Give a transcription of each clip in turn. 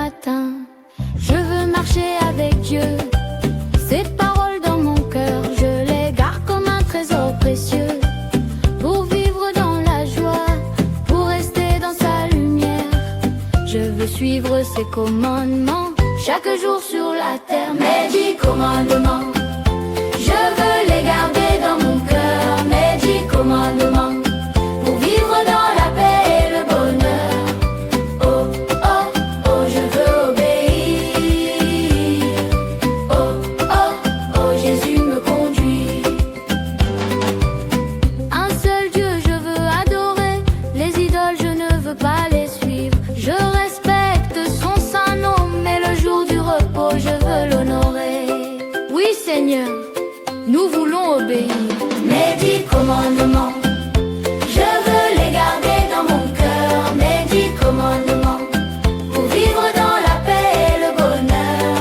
matin. Je veux marcher avec Dieu. Ses paroles dans mon cœur, je les garde comme un trésor précieux. Pour vivre dans la joie, pour rester dans sa lumière. Je veux suivre ses commandements, chaque jour sur la terre. Mes 10 commandements, je veux les garder dans mon cœur. Mes 10 commandements, pour vivre dans la paix et le bonheur. Oh, oh, oh, je veux obéir. Oh, oh, oh, Jésus me conduit. Un seul Dieu je veux adorer. Les idoles je ne veux pas les suivre. Je respecte son saint nom, mais le jour du repos je veux l'honorer. Oui Seigneur, nous voulons obéir. Mes 10 commandements, je veux les garder dans mon cœur. Mes 10 commandements, pour vivre dans la paix et le bonheur.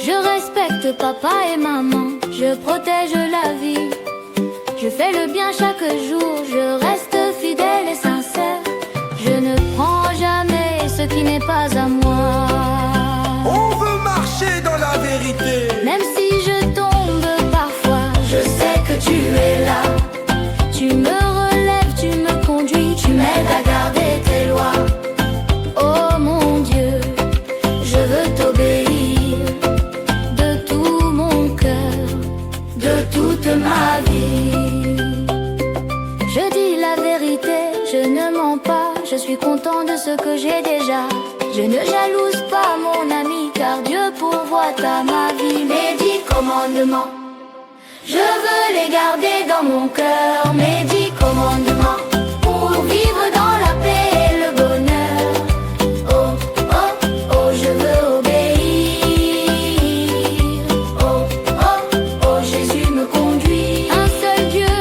Je respecte papa et maman, je protège la vie. Je fais le bien chaque jour, je reste fidèle et sincère. Je ne prends jamais ce qui n'est pas à moi. On veut marcher dans la vérité. Même si je tombe parfois, je sais que tu es là. Tu me relèves, tu me conduis, tu m'aides à garder tes lois. Oh mon Dieu, je veux t'obéir de tout mon cœur, de toute ma vie. Je dis la vérité, je ne mens pas, je suis content de ce que j'ai déjà. Je ne jalouse pas mon ami, car Dieu pourvoit à ma vie. Mes 10 commandements, je veux les garder dans mon cœur. Mes 10 commandements, pour vivre dans la paix et le bonheur. Oh, oh, oh, je veux obéir. Oh, oh, oh, Jésus me conduit. Un seul Dieu,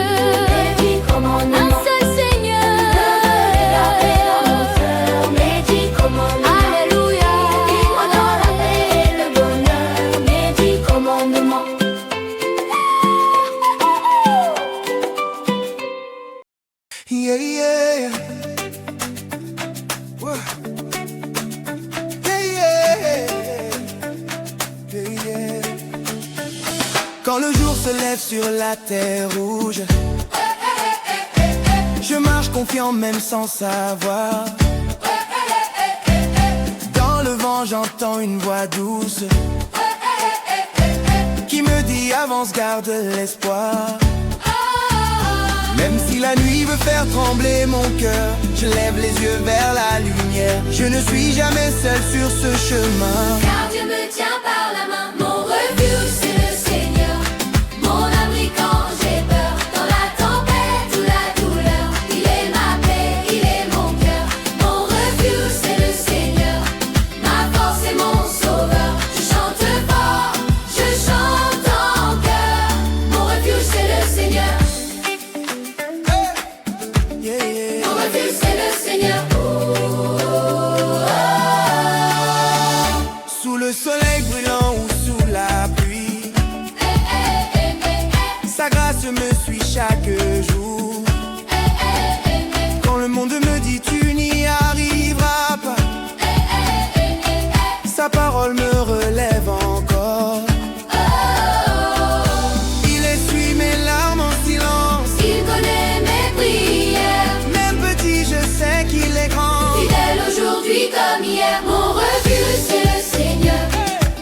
mes 10 commandements, un seul Seigneur. Je veux les garder dans mon cœur. Mes 10 commandements, alléluia. Vivre dans la paix et le bonheur. Mes 10 commandements. Yeah, yeah. Whoa. Yeah, yeah. Yeah, yeah. Quand le jour se lève sur la terre rouge, je marche confiant même sans savoir. Dans le vent j'entends une voix douce qui me dit avance, garde l'espoir. Même si la nuit veut faire trembler mon cœur, je lève les yeux vers la lumière. Je ne suis jamais seul sur ce chemin, Car Dieu me tient par la main. Mon refuge c'est le Seigneur, mon abri quand j'ai peur. Dans la tempête ou la douleur, il est ma paix, il est mon cœur. Mon refuge c'est le Seigneur, ma force et mon sauveur. Je chante fort, je chante en cœur. Mon refuge c'est le Seigneur, yeah, yeah. mon refuge c'est le Seigneur. Sous le soleil brûlant ou sous la pluie, sa grâce me suit chaque jour. Quand le monde me dit tu n'y arriveras pas, sa parole me relève encore. Il essuie mes larmes en silence, Il connaît mes prières, même petit je sais qu'il est grand. fidèle aujourd'hui comme hier. Mon refuge c'est le Seigneur,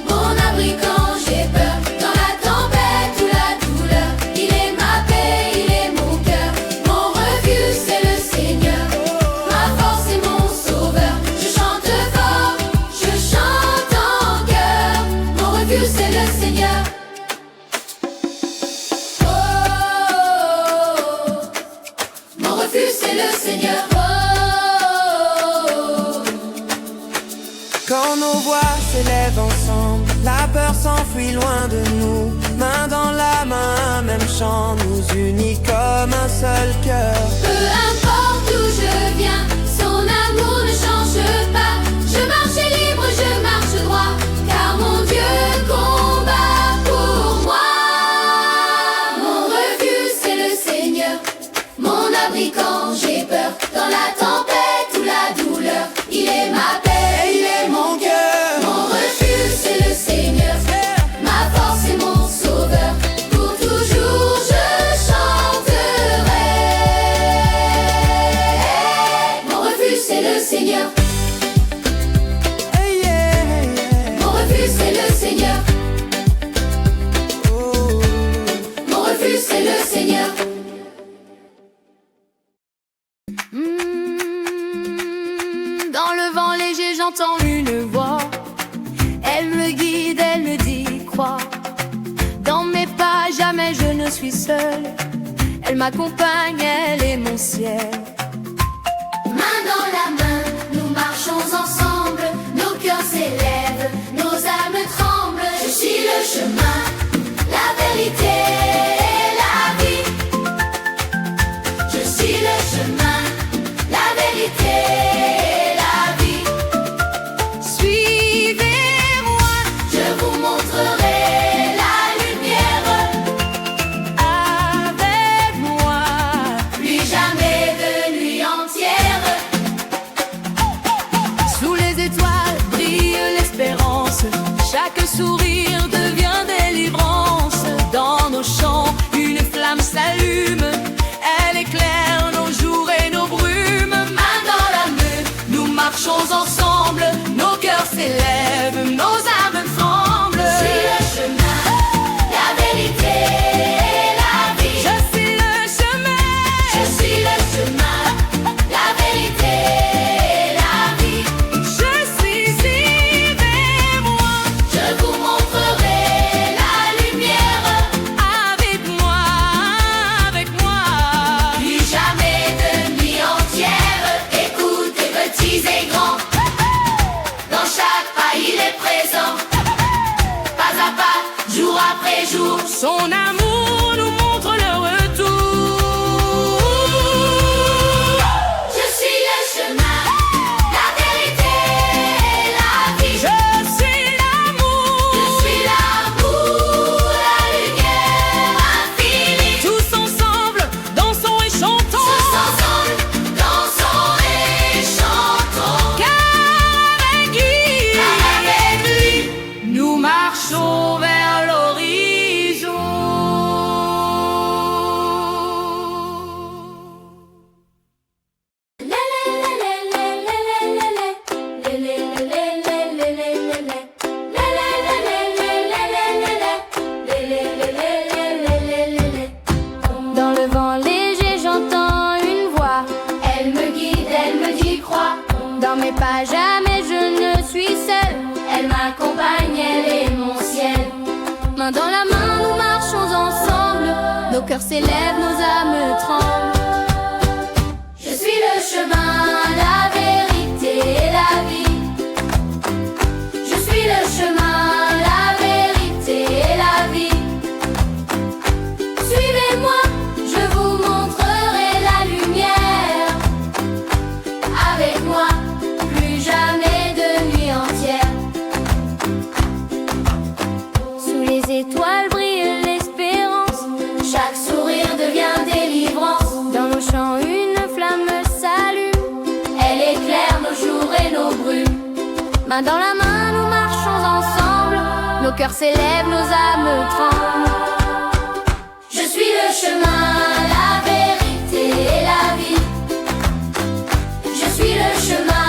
mon abri quand j'ai peur. Dans la tempête ou la douleur, il est ma paix, il est mon cœur. Mon refuge c'est le Seigneur, ma force et mon sauveur. Je chante fort, je chante en cœur. Mon refuge c'est le Seigneur. Oh, mon refuge c'est le Seigneur. Oh, Quand nos voix s'élèvent ensemble, la peur s'enfuit loin de nous. Main dans la main, même chant nous unit comme un seul cœur. peu importe où je viens, son amour ne change pas. Je marche libre, je marche droit, car mon Dieu combat pour moi. Mon refuge c'est le Seigneur, mon abri quand j'ai peur. Dans la tempête ou la douleur, il est ma paix, il est mon cœur. j'entends une voix. Elle me guide, elle me dit crois. Dans mes pas, jamais je ne suis seule. Elle m'accompagne, elle est mon ciel. Main dans la main, nous marchons ensemble. Nos cœurs s'élèvent, nos âmes tremblent. Je suis le chemin, la vérité, la vie. Je suis le chemin, la vérité, la vie. Suivez-moi, je vous montrerai la lumière. avec moi. Plus jamais de nuit entière. Sous les étoiles brille l'espérance. Chaque sourire devient délivrance. Dans nos champs, une flamme s'allume. Elle éclaire nos jours et nos brumes. Main dans la main, nous marchons ensemble. Nos cœurs s'élèvent, nos âmes tremblent. Je suis le chemin, la vérité, la vie. Je suis le chemin. Je suis le chemin, la vérité, la vie. Je suis, suivez-moi. Je vous montrerai la lumière. Avec moi, avec moi. Plus jamais de nuit entière. Écoutez petits et grands. Dans chaque pas il est présent. Pas à pas, jour après jour. Son amour nous montre le retour. Je suis le chemin, la vérité, la vie. Je suis l'amour. Je suis l'amour, la lumière infinie. Tous ensemble, dansons et chantons. Tous ensemble, dansons et chantons. Car avec lui, nous marchons vers l'horizon. Dans le vent léger, j'entends une voix. Elle me guide, elle me dit crois. Dans mes pas, jamais je ne suis seule. Elle m'accompagne, elle est mon ciel. Main dans la main, nous marchons ensemble. Nos cœurs s'élèvent, nos âmes tremblent. Je suis le chemin, la vérité et la vie. Je suis le chemin, la vérité et la vie. Suivez-moi, je vous montrerai la lumière. Avec moi, plus jamais de nuit entière. Sous les étoiles brille l'espérance. Chaque sourire devient délivrance. Dans nos champs, une flamme s'allume. Elle éclaire nos jours et nos brumes. Main dans la main, nous marchons ensemble. Nos cœurs s'élèvent, nos âmes tremblent. Je suis le chemin, la vérité et la vie. Je suis le chemin,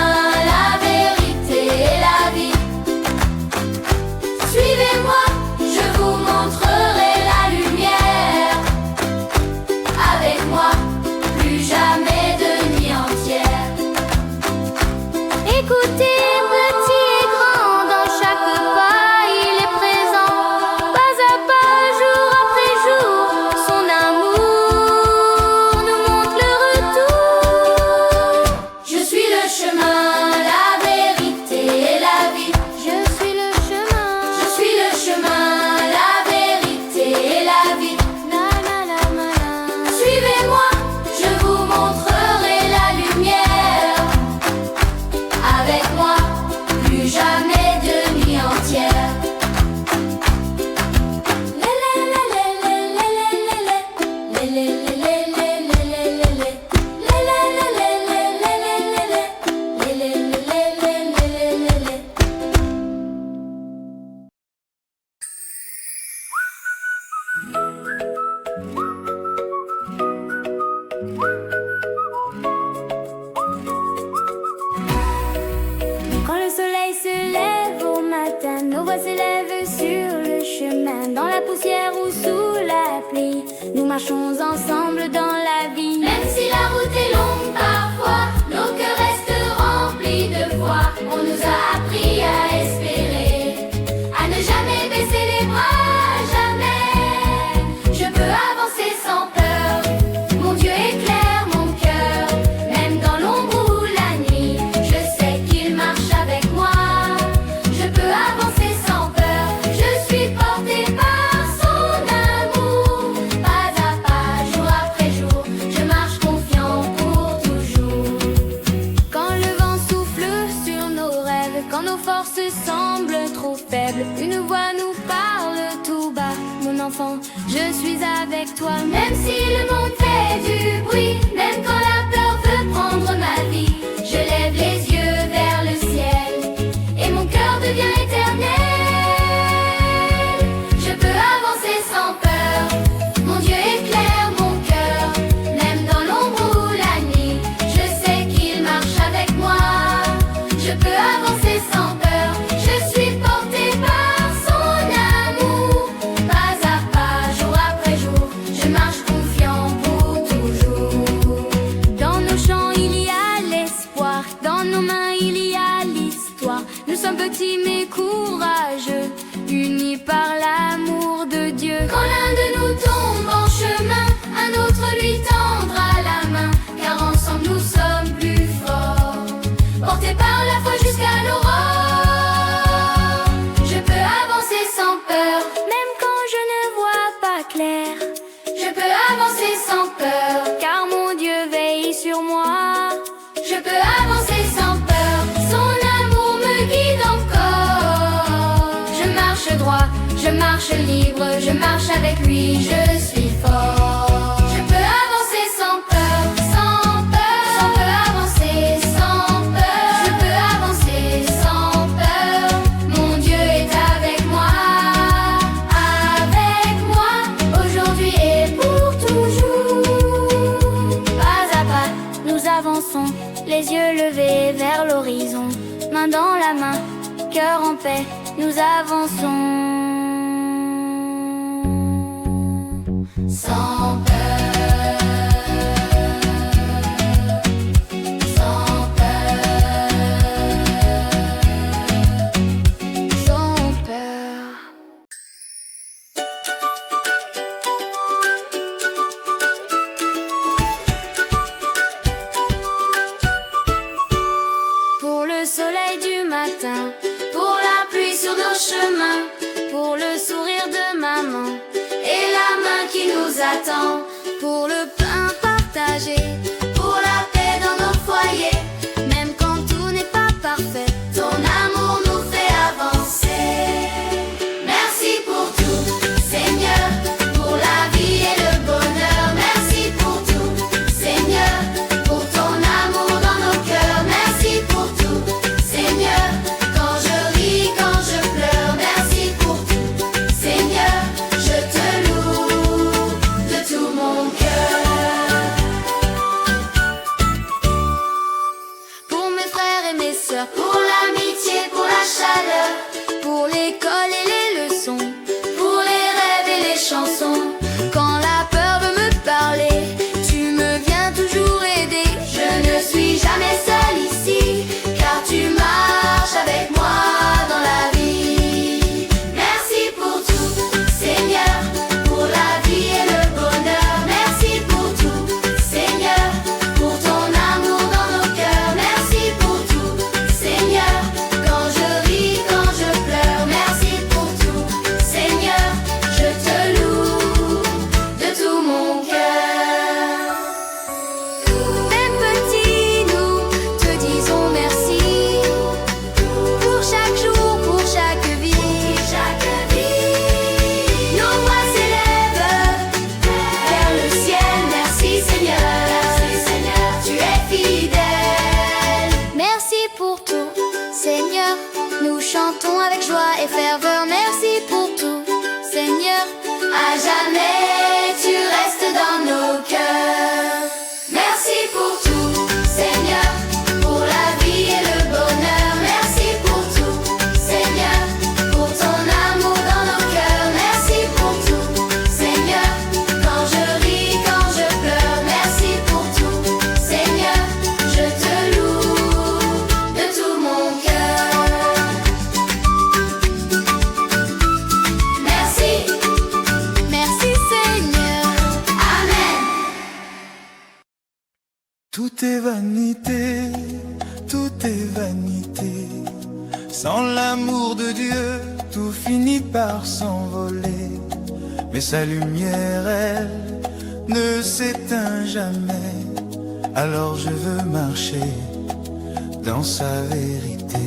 la vérité et la vie. Suivez-moi, je vous montrerai la lumière. Avec moi, plus jamais de nuit entière. Écoutez, petit et grand, dans chaque pas, il est présent. Pas à pas, jour après jour, son amour nous montre le retour. Je suis le chemin, la vérité et la vie. Je suis le chemin. Je suis le chemin, la vérité et la vie. La la la la la. Suivez-moi, je vous montrerai la lumière. Avec moi, plus jamais de nuit entière. Quand le soleil se lève au matin, nos voix s'élèvent sur le chemin. Dans la poussière ou sous la pluie, nous marchons ensemble dans la vie. Même si la route est longue parfois, nos cœurs restent remplis de foi. On nous a quand nos forces semblent trop faibles. Une voix nous parle tout bas. Mon enfant, je suis avec toi. Même si le monde fait du bruit, même quand la peur veut prendre ma vie, je lève les yeux vers le ciel et mon cœur devient éternel. Je peux avancer sans peur, mon Dieu éclaire mon cœur. Même dans l'ombre ou la nuit, je sais qu'il marche avec moi. Je peux avancer sans peur, je suis porté par son amour. Pas à pas, jour après jour, je marche confiant pour toujours. Dans nos champs il y a l'espoir, dans nos mains il y a l'histoire. Nous sommes petits mais courageux, unis par l'amour de Dieu. Quand l'un de nous tombe en chemin, un autre lui tendra la main, car ensemble nous sommes plus forts, portés par la foi jusqu'à l'aurore. Je peux avancer sans peur, Même quand je ne vois pas clair, je peux avancer sans peur, car mon Dieu veille sur moi. je peux avancer sans peur, son amour me guide encore. Je marche droit, je marche libre, je marche avec lui, je suis fort. Je peux avancer sans peur, sans peur, sans peur avancer sans peur. Je peux avancer sans peur, mon Dieu est avec moi, aujourd'hui et pour toujours. Pas à pas, nous avançons, les yeux levés vers l'horizon. Main dans la main, cœur en paix, nous avançons. Sans peur, sans peur, Sans peur. Pour le soleil du matin, pour la pluie sur nos chemins, pour le sourire de maman, et la main qui nous attend, pour le pain partagé, pour la paix dans nos foyers. même quand tout n'est pas parfait. Ton amour nous fait avancer. Merci pour tout, Seigneur, pour la vie et le bonheur. Merci pour tout, Seigneur, pour ton amour dans nos cœurs. Merci pour tout, Seigneur, quand je ris, quand je pleure. Merci pour tout, Seigneur, je te loue de tout mon cœur. Pour mes frères et mes sœurs, Pour l'amitié, pour la chaleur, pour l'école et les leçons, pour les rêves et les chansons. quand la peur veut me parler, tu me viens toujours aider. Je ne suis jamais seule ici, car tu marches avec moi dans la vie. Merci pour tout, Seigneur, pour la vie et le bonheur. Merci pour tout, Seigneur, pour ton amour dans nos cœurs. Merci pour tout, Seigneur, quand je ris, quand je pleure. Merci pour tout, Seigneur, je te loue de tout mon cœur. Même petits, nous te disons merci pour chaque jour, pour chaque vie. Chaque vie, nos voix s'élèvent vers le ciel. Merci Seigneur, tu es fidèle. Merci pour tout, Seigneur. Nous chantons avec joie et ferveur. Merci pour tout, Seigneur. À jamais, tu restes dans nos cœurs. Merci pour tout, Seigneur, pour la vie et le bonheur. Merci pour tout, Seigneur, pour ton amour dans nos cœurs. Merci pour tout, Seigneur, quand je ris, quand je pleure. Merci pour tout, Seigneur, je te loue de tout mon cœur. Merci, Merci, Seigneur. Amen. Tout est vanité, tout est vanité. Sans l'amour de Dieu, tout finit par s'envoler. Mais sa lumière, elle, ne s'éteint jamais. Alors je veux marcher dans sa vérité.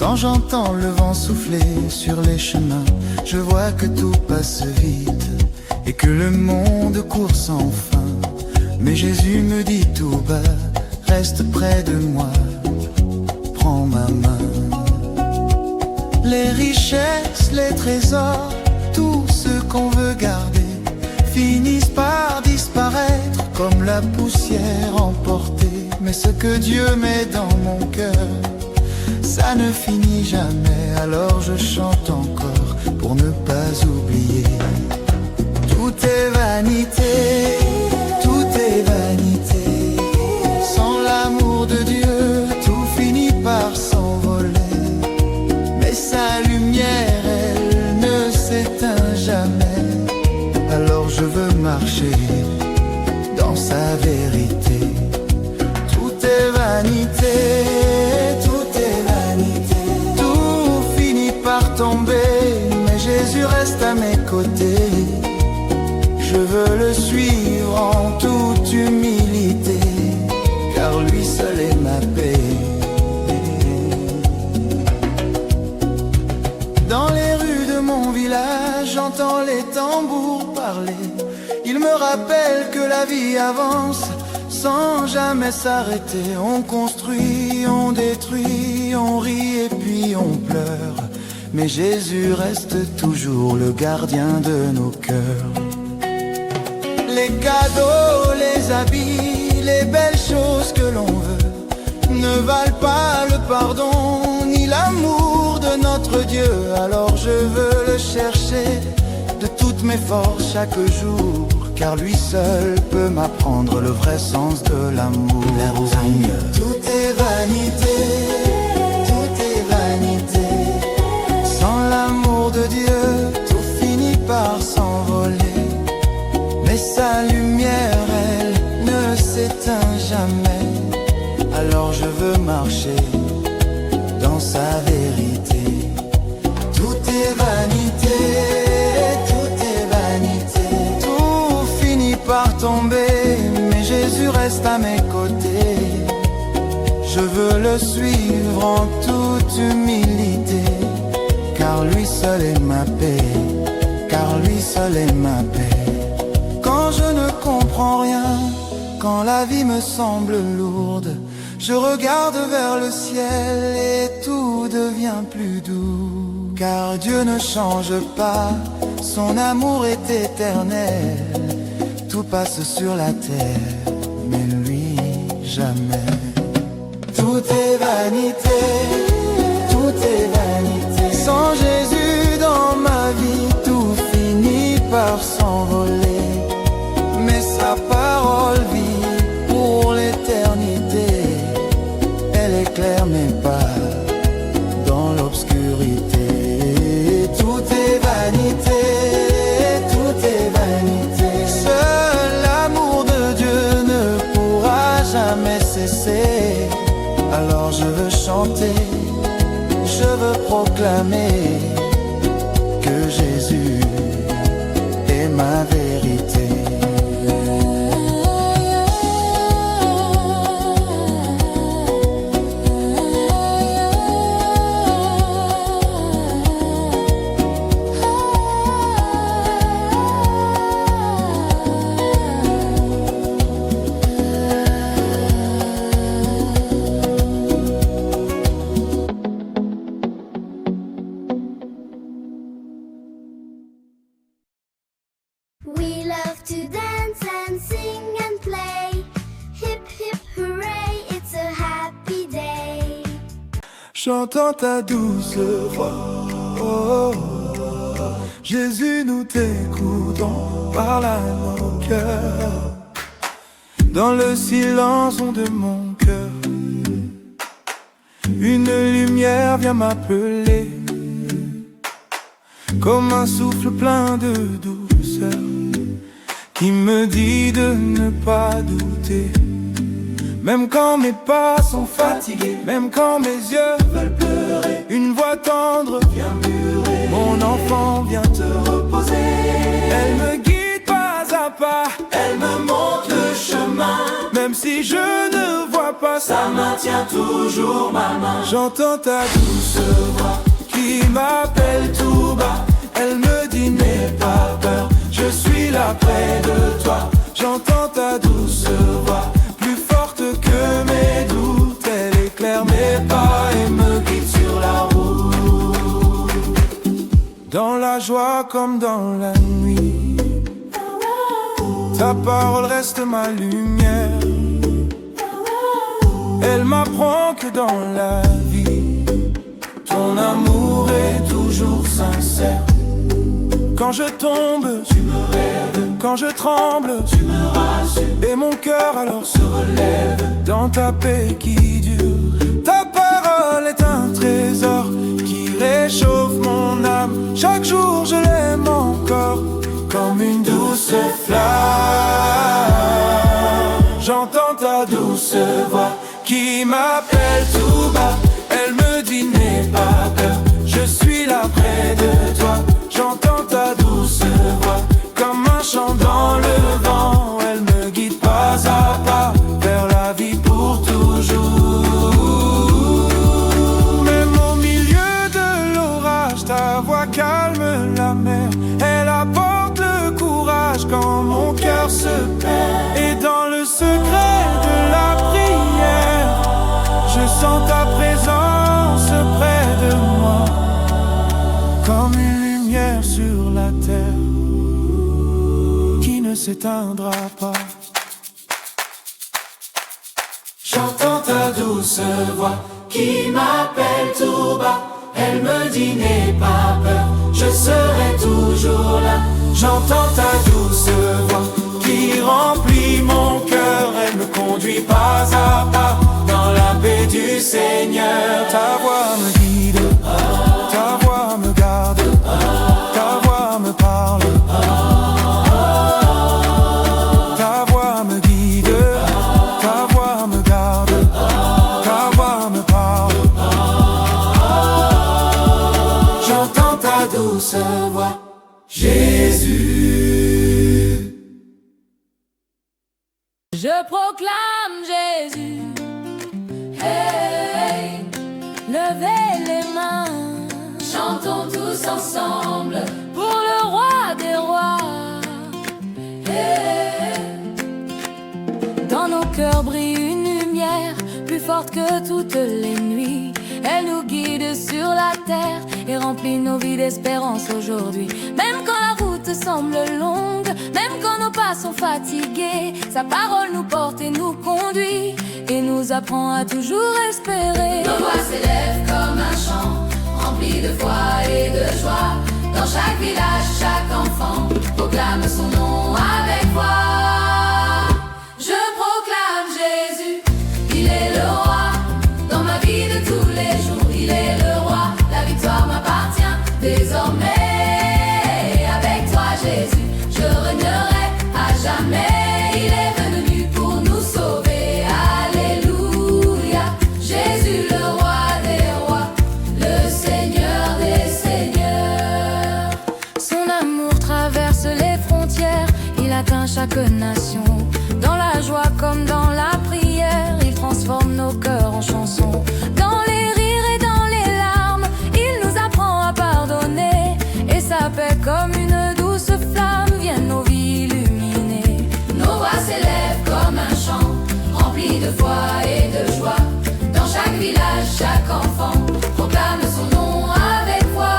Quand j'entends le vent souffler sur les chemins, je vois que tout passe vite et que le monde court sans fin. Mais Jésus me dit tout bas, reste près de moi, prends ma main. Les richesses, les trésors, tout ce qu'on veut garder finissent par disparaître comme la poussière emportée. Mais ce que Dieu met dans mon cœur, ça ne finit jamais. Alors je chante encore pour ne pas oublier. Tout est vanité, tout est vanité. Sans l'amour de Dieu, tout finit par s'envoler. Mais sa lumière, elle ne s'éteint jamais. Alors je veux marcher dans sa vérité. Tout est vanité, tout est vanité. Tout finit par tomber, mais Jésus reste à mes côtés. Je veux le suivre en toute humilité, car lui seul est ma paix. Dans les rues de mon village, j'entends les tambours parler. Ils me rappellent que la vie avance sans jamais s'arrêter. On construit, on détruit, on rit et puis on pleure. Mais Jésus reste toujours le gardien de nos cœurs. Les cadeaux, les habits, les belles choses que l'on veut ne valent pas le pardon ni l'amour de notre Dieu. Alors je veux le chercher de toutes mes forces chaque jour, car lui seul peut m'apprendre le vrai sens de l'amour. Tout est vanité, tout est vanité. Sans l'amour de Dieu, tout finit par s'envoler. Mais sa lumière, elle ne s'éteint jamais. Alors je veux marcher dans sa vérité. Tout est vanité, tout est vanité. Tout finit par tomber, mais Jésus reste à mes côtés. Je veux le suivre en toute humilité, car lui seul est ma paix, car lui seul est ma paix. Quand je ne comprends rien, quand la vie me semble lourde, je regarde vers le ciel et tout devient plus doux. Car Dieu ne change pas, son amour est éternel. Tout passe sur la terre, mais lui jamais. Tout est vanité, tout est vanité. Sans Jésus dans ma vie, tout finit par s'envoler. Mais sa parole vit pour l'éternité. Elle éclaire mes pas dans l'obscurité. Tout est vanité, tout est vanité. Seul l'amour de Dieu ne pourra jamais cesser. Alors je veux chanter, je veux proclamer que Jésus est ma vérité. We love to dance and sing and play. Hip hip hooray, it's a happy day. J'entends ta douce voix, oh, oh, oh. Jésus, nous t'écoutons, parle à nos cœurs. Dans le silence de mon cœur, une lumière vient m'appeler, comme un souffle plein de douceur, qui me dit de ne pas douter. Même quand mes pas sont fatigués, même quand mes yeux veulent pleurer, une voix tendre vient murmurer, mon enfant viens te reposer. Elle me guide pas à pas, elle me montre le chemin. Même si je ne vois pas, sa main tient toujours ma main. J'entends ta douce douce voix qui m'appelle tout bas. Elle me dit n'aie pas peur, je suis là près de toi. J'entends ta douce voix, plus forte que mes doutes. Elle éclaire mes pas et me guide sur la route. Dans la joie comme dans la nuit, ta parole reste ma lumière. Elle m'apprend que dans la vie, ton amour est toujours sincère. Quand je tombe, tu me rêves. Quand je tremble, tu me rassures. Et mon cœur alors se relève dans ta paix qui dure. Ta parole est un trésor qui réchauffe mon âme. Chaque jour je l'aime encore comme une douce flamme. J'entends ta douce voix qui m'appelle tout bas. Elle me dit n'aie pas peur, je suis là près de toi. J'entends ta douce voix comme un chant dans le vent. Elle me guide pas à pas vers la vie pour toujours. Même au milieu de l'orage, ta voix calme la mer. Elle apporte le courage quand mon cœur se perd. Et dans le secret de la prière, je sens ta présence près de moi, comme une lumière sur la terre qui ne s'éteindra pas. J'entends ta douce voix qui m'appelle tout bas. Elle me dit n'aie pas peur, je serai toujours là. J'entends ta douce voix qui remplit mon cœur. Elle me conduit pas à pas dans la paix du Seigneur. Ta voix me guide, ta voix me garde, ta voix me parle. Ta voix me guide, ta voix me garde, ta voix me parle. J'entends ta douce voix, Jésus. Je proclame Jésus. Hey, levez les mains. Chantons tous ensemble Pour le roi des rois. hey. Dans nos cœurs brille une lumière plus forte que toutes les nuits. Elle nous guide sur la terre et remplit nos vies d'espérance aujourd'hui. Même quand la route semble longue, même quand nos pas sont fatigués, sa parole nous porte et nous conduit et nous apprend à toujours espérer. Nos voix s'élèvent comme un chant rempli de foi et de joie. Dans chaque village, chaque enfant proclame son nom avec foi. Je proclame Jésus, il est le roi. Dans ma vie de tous les jours, il est le roi. La victoire m'appartient désormais. Avec toi Jésus, je régnerai à jamais. Il est venu pour nous sauver. Alléluia. Jésus le roi des rois, le Seigneur des seigneurs. Son amour traverse les frontières, il atteint chaque nation. Dans la joie comme dans la prière, il transforme nos cœurs en chansons. Dans les rires et dans les larmes, il nous apprend à pardonner. Et sa paix comme une douce flamme vient nos vies illuminer. Nos voix s'élèvent comme un chant rempli de foi et de joie. Dans chaque village, chaque enfant proclame son nom avec foi.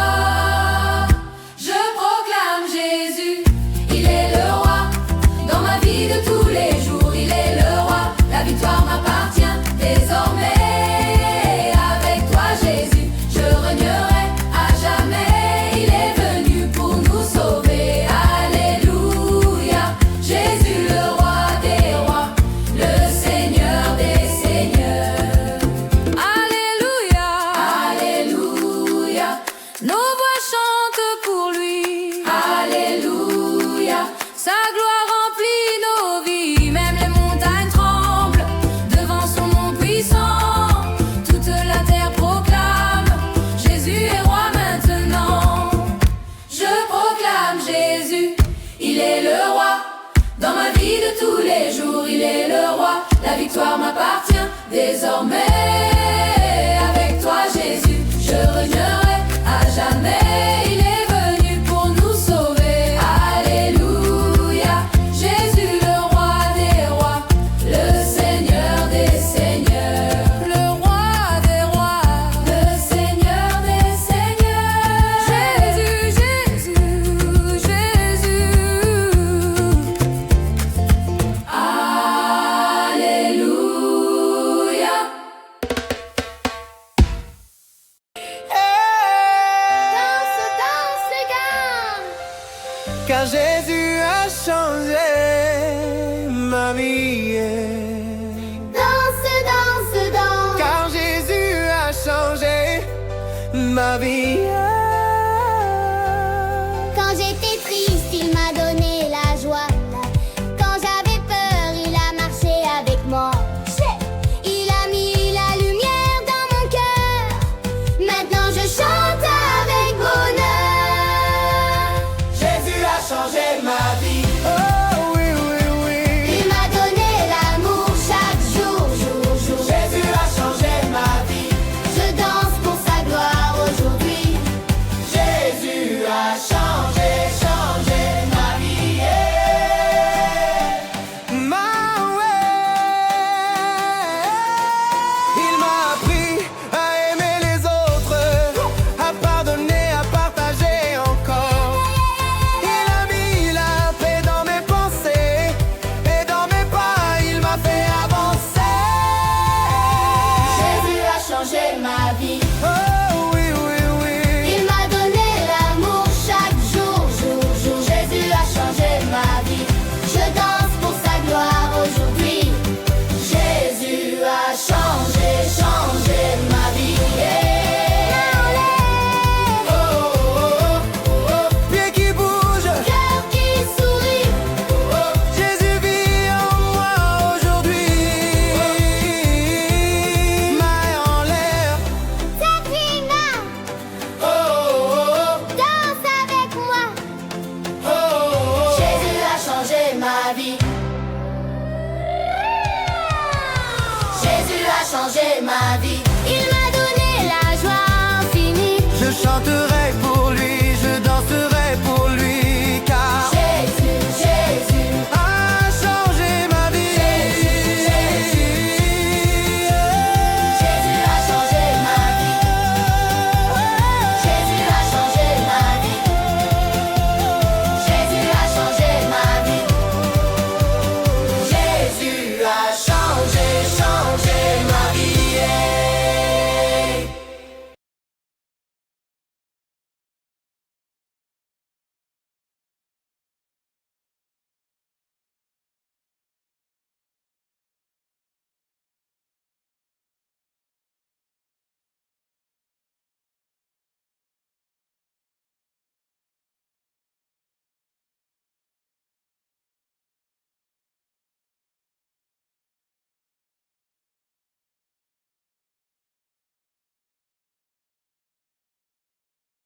Je proclame Jésus, il est le roi. Dans ma vie de tous les jours, il est le roi. La victoire m'appartient désormais. Avec toi Jésus, je régnerai à jamais. Il est venu pour nous sauver. Alléluia. Jésus le roi des rois, le Seigneur des seigneurs. Alléluia, Alléluia. nos voix chantent pour lui. Alléluia. Sa gloire remplit nos vies, même les montagnes tremblent devant son nom puissant. Toute la terre proclame, Jésus est roi maintenant. Je proclame Jésus, il est le roi. Dans ma vie de tous les jours, il est le roi. La victoire m'appartient désormais. Avec toi Jésus, je car Jésus a changé ma vie. Danse, danse, danse. Car Jésus a changé ma vie. Quand j'étais triste, il m'a donné la joie. Quand j'avais peur, il a marché avec moi. Il a mis la lumière dans mon cœur. Maintenant je chante avec bonheur. Jésus a changé ma vie. Oh oui, oui, oui. Il m'a donné l'amour chaque jour, jour, jour. Jésus a changé ma vie. Je danse pour sa gloire aujourd'hui. Jésus a changé, changé ma vie. Yeah. Il m'a appris à aimer les autres, à pardonner, à partager encore. Il a mis la paix dans mes pensées et dans mes pas, il m'a fait avancer. Jésus a changé ma vie. Oh oui, oui, oui. Il m'a donné l'amour chaque jour, jour, jour. Jésus a changé ma vie. Je danse pour sa gloire aujourd'hui. Jésus a changé, changé ma vie. Oh, oh, oh, oh. Pieds qui bougent, Cœur qui sourit. Jésus vit en moi aujourd'hui. Main en l'air. Sabrina, Oh, oh, oh, danse avec moi. oh, oh, oh. Jésus a changé ma vie. Jésus a changé ma vie. Il m'a donné la joie infinie. Je chanterai